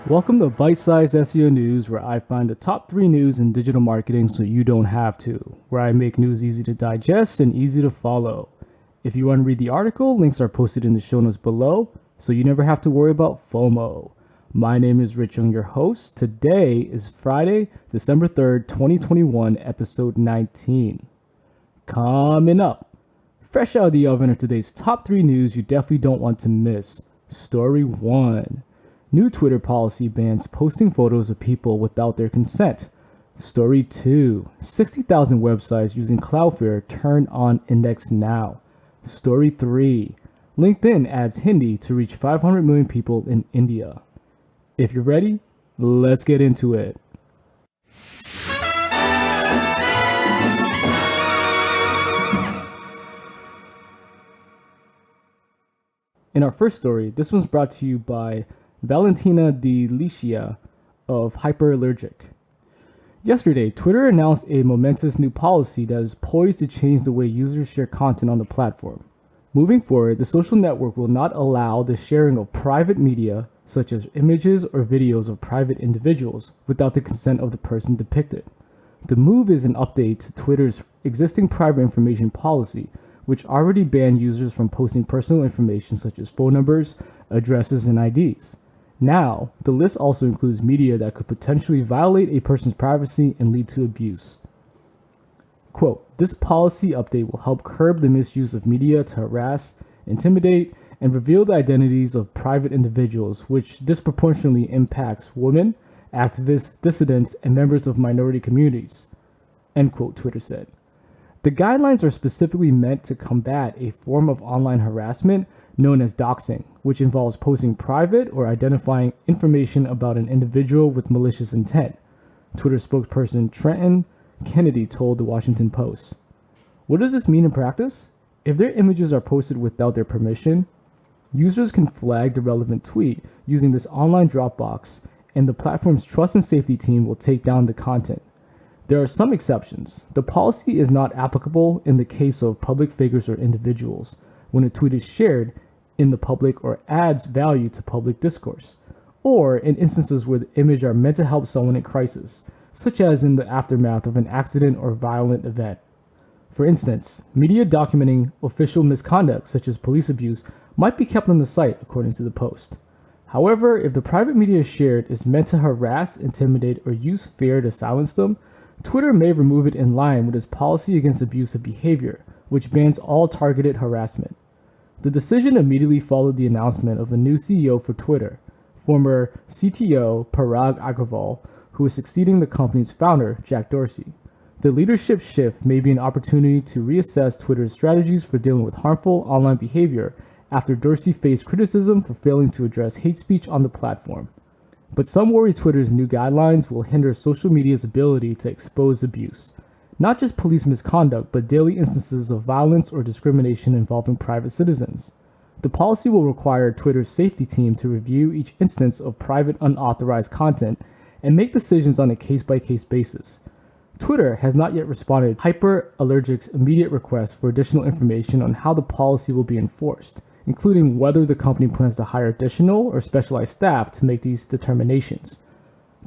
Welcome to Bite Size SEO News, where I find the top 3 news in digital marketing so you don't have to, where I make news easy to digest and easy to follow. If you want to read the article, links are posted in the show notes below, so you never have to worry about FOMO. My name is Rich Ung, your host. Today is Friday, December 3rd, 2021, episode 19. Coming up, fresh out of the oven are today's top 3 news you definitely don't want to miss. Story 1. New Twitter policy bans posting photos of people without their consent. Story 2. 60,000 websites using Cloudflare turn on IndexNow. Story 3. LinkedIn adds Hindi to reach 500 million people in India. If you're ready, let's get into it. In our first story, this one's brought to you by Valentina Delicia of Hyperallergic. Yesterday, Twitter announced a momentous new policy that is poised to change the way users share content on the platform. Moving forward, the social network will not allow the sharing of private media, such as images or videos of private individuals, without the consent of the person depicted. The move is an update to Twitter's existing private information policy, which already banned users from posting personal information such as phone numbers, addresses, and IDs. Now, the list also includes media that could potentially violate a person's privacy and lead to abuse. Quote, this policy update will help curb the misuse of media to harass, intimidate, and reveal the identities of private individuals, which disproportionately impacts women, activists, dissidents, and members of minority communities. End quote, Twitter said. The guidelines are specifically meant to combat a form of online harassment known as doxing, which involves posting private or identifying information about an individual with malicious intent, Twitter spokesperson Trenton Kennedy told the Washington Post. What does this mean in practice? If their images are posted without their permission, users can flag the relevant tweet using this online Dropbox, and the platform's trust and safety team will take down the content. There are some exceptions. The policy is not applicable in the case of public figures or individuals, when a tweet is shared in the public or adds value to public discourse, or in instances where the image are meant to help someone in crisis, such as in the aftermath of an accident or violent event. For instance, media documenting official misconduct, such as police abuse, might be kept on the site, according to the Post. However, if the private media shared is meant to harass, intimidate, or use fear to silence them, Twitter may remove it in line with its policy against abusive behavior, which bans all targeted harassment. The decision immediately followed the announcement of a new CEO for Twitter, former CTO Parag Agrawal, who is succeeding the company's founder, Jack Dorsey. The leadership shift may be an opportunity to reassess Twitter's strategies for dealing with harmful online behavior after Dorsey faced criticism for failing to address hate speech on the platform. But some worry Twitter's new guidelines will hinder social media's ability to expose abuse, not just police misconduct, but daily instances of violence or discrimination involving private citizens. The policy will require Twitter's safety team to review each instance of private unauthorized content and make decisions on a case-by-case basis. Twitter has not yet responded to Hyperallergic's immediate request for additional information on how the policy will be enforced, including whether the company plans to hire additional or specialized staff to make these determinations.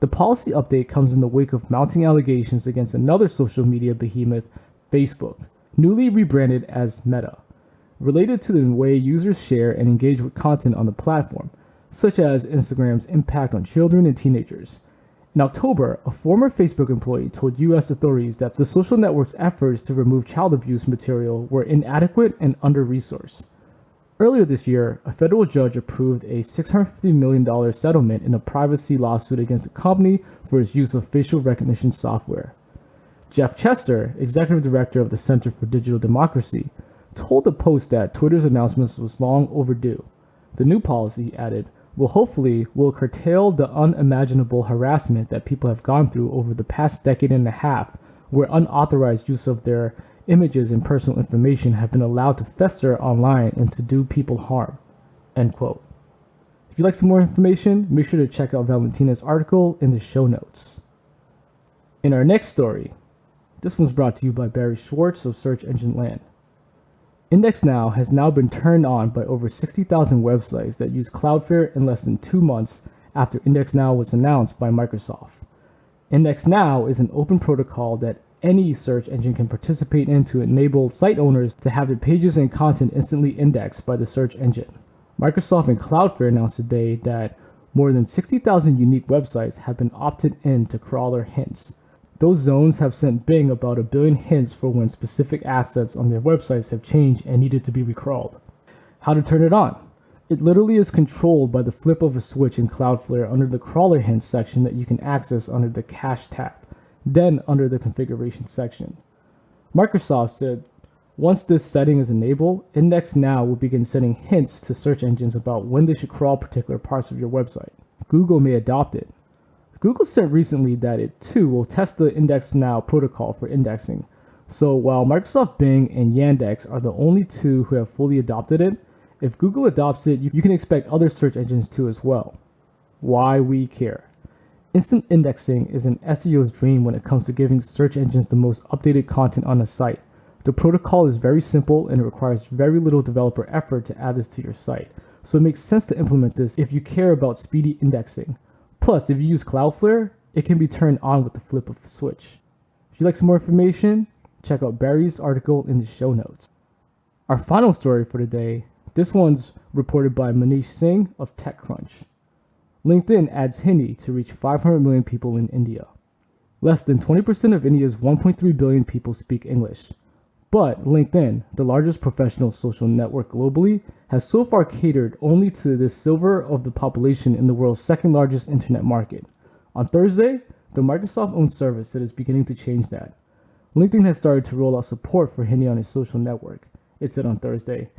The policy update comes in the wake of mounting allegations against another social media behemoth, Facebook, newly rebranded as Meta, related to the way users share and engage with content on the platform, such as Instagram's impact on children and teenagers. In October, a former Facebook employee told U.S. authorities that the social network's efforts to remove child abuse material were inadequate and under-resourced. Earlier this year, a federal judge approved a $650 million settlement in a privacy lawsuit against the company for its use of facial recognition software. Jeff Chester, executive director of the Center for Digital Democracy, told the Post that Twitter's announcement was long overdue. The new policy, he added, will curtail the unimaginable harassment that people have gone through over the past decade and a half, where unauthorized use of their images and personal information have been allowed to fester online and to do people harm. End quote. If you'd like some more information, make sure to check out Valentina's article in the show notes. In our next story, this one's brought to you by Barry Schwartz of Search Engine Land. IndexNow has now been turned on by over 60,000 websites that use Cloudflare in less than 2 months after IndexNow was announced by Microsoft. IndexNow is an open protocol that any search engine can participate in to enable site owners to have their pages and content instantly indexed by the search engine. Microsoft and Cloudflare announced today that more than 60,000 unique websites have been opted in to crawler hints. Those zones have sent Bing about 1 billion hints for when specific assets on their websites have changed and needed to be recrawled. How to turn it on? It literally is controlled by the flip of a switch in Cloudflare under the crawler hints section that you can access under the cache tab, then under the configuration section. Microsoft said once this setting is enabled, IndexNow will begin sending hints to search engines about when they should crawl particular parts of your website. Google may adopt it. Google said recently that it too will test the IndexNow protocol for indexing. So while Microsoft Bing and Yandex are the only two who have fully adopted it, if Google adopts it, you can expect other search engines to as well. Why we care. Instant indexing is an SEO's dream when it comes to giving search engines the most updated content on a site. The protocol is very simple and it requires very little developer effort to add this to your site, so it makes sense to implement this if you care about speedy indexing. Plus, if you use Cloudflare, it can be turned on with the flip of a switch. If you'd like some more information, check out Barry's article in the show notes. Our final story for today, this one's reported by Manish Singh of TechCrunch. LinkedIn adds Hindi to reach 500 million people in India. Less than 20% of India's 1.3 billion people speak English. But LinkedIn, the largest professional social network globally, has so far catered only to this sliver of the population in the world's second largest internet market. On Thursday, the Microsoft-owned service said it's beginning to change that. LinkedIn has started to roll out support for Hindi on its social network, it said on Thursday.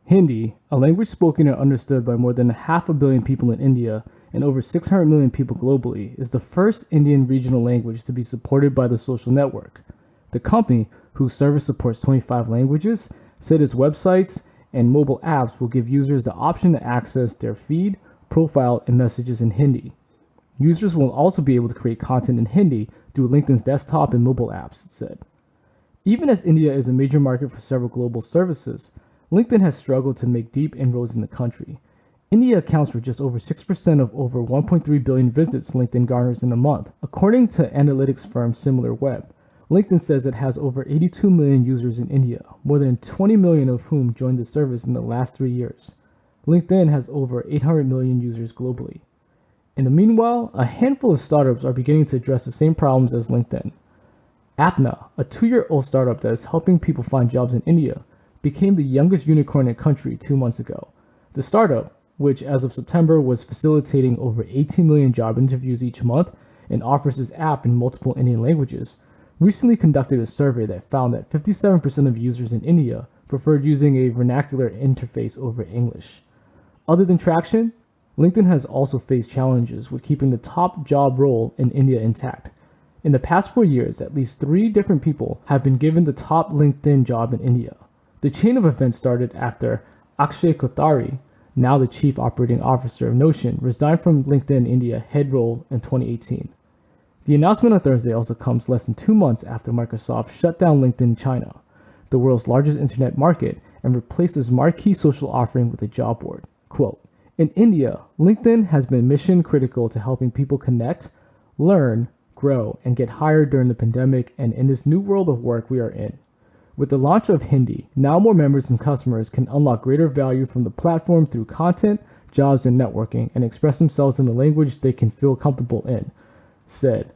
Hindi, a language spoken and understood by more than 500 million people in India and over 600 million people globally, is the first Indian regional language to be supported by the social network. The company, whose service supports 25 languages, said its websites and mobile apps will give users the option to access their feed, profile, and messages in Hindi. Users will also be able to create content in Hindi through LinkedIn's desktop and mobile apps, it said. Even as India is a major market for several global services, LinkedIn has struggled to make deep inroads in the country. India accounts for just over 6% of over 1.3 billion visits LinkedIn garners in a month, according to analytics firm SimilarWeb. LinkedIn says it has over 82 million users in India, more than 20 million of whom joined the service in the last 3 years. LinkedIn has over 800 million users globally. In the meanwhile, a handful of startups are beginning to address the same problems as LinkedIn. Apna, a 2-year-old startup that is helping people find jobs in India, became the youngest unicorn in the country 2 months ago. The startup, which as of September was facilitating over 18 million job interviews each month and offers its app in multiple Indian languages, recently conducted a survey that found that 57% of users in India preferred using a vernacular interface over English. Other than traction, LinkedIn has also faced challenges with keeping the top job role in India intact. In the past 4 years, at least 3 different people have been given the top LinkedIn job in India. The chain of events started after Akshay Kothari, now the chief operating officer of Notion, resigned from LinkedIn India head role in 2018. The announcement on Thursday also comes less than 2 months after Microsoft shut down LinkedIn China, the world's largest internet market, and replaced its marquee social offering with a job board. Quote, "In India, LinkedIn has been mission critical to helping people connect, learn, grow, and get hired during the pandemic and in this new world of work we are in. With the launch of Hindi, now more members and customers can unlock greater value from the platform through content, jobs, and networking, and express themselves in a language they can feel comfortable in," said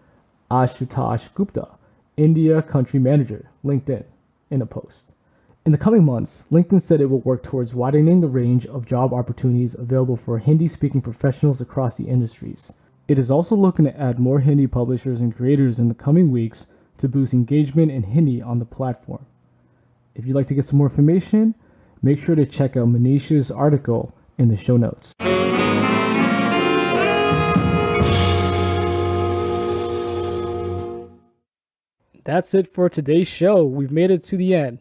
Ashutosh Gupta, India Country Manager, LinkedIn, in a post. In the coming months, LinkedIn said it will work towards widening the range of job opportunities available for Hindi-speaking professionals across the industries. It is also looking to add more Hindi publishers and creators in the coming weeks to boost engagement in Hindi on the platform. If you'd like to get some more information, make sure to check out Manish's article in the show notes. That's it for today's show. We've made it to the end.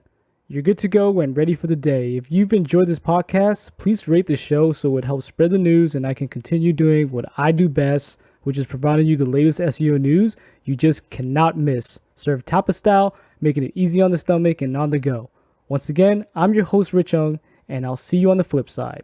You're good to go and ready for the day. If you've enjoyed this podcast, please rate the show so it helps spread the news and I can continue doing what I do best, which is providing you the latest SEO news you just cannot miss. Served tapa style, making it easy on the stomach and on the go. Once again, I'm your host, Rich Ung, and I'll see you on the flip side.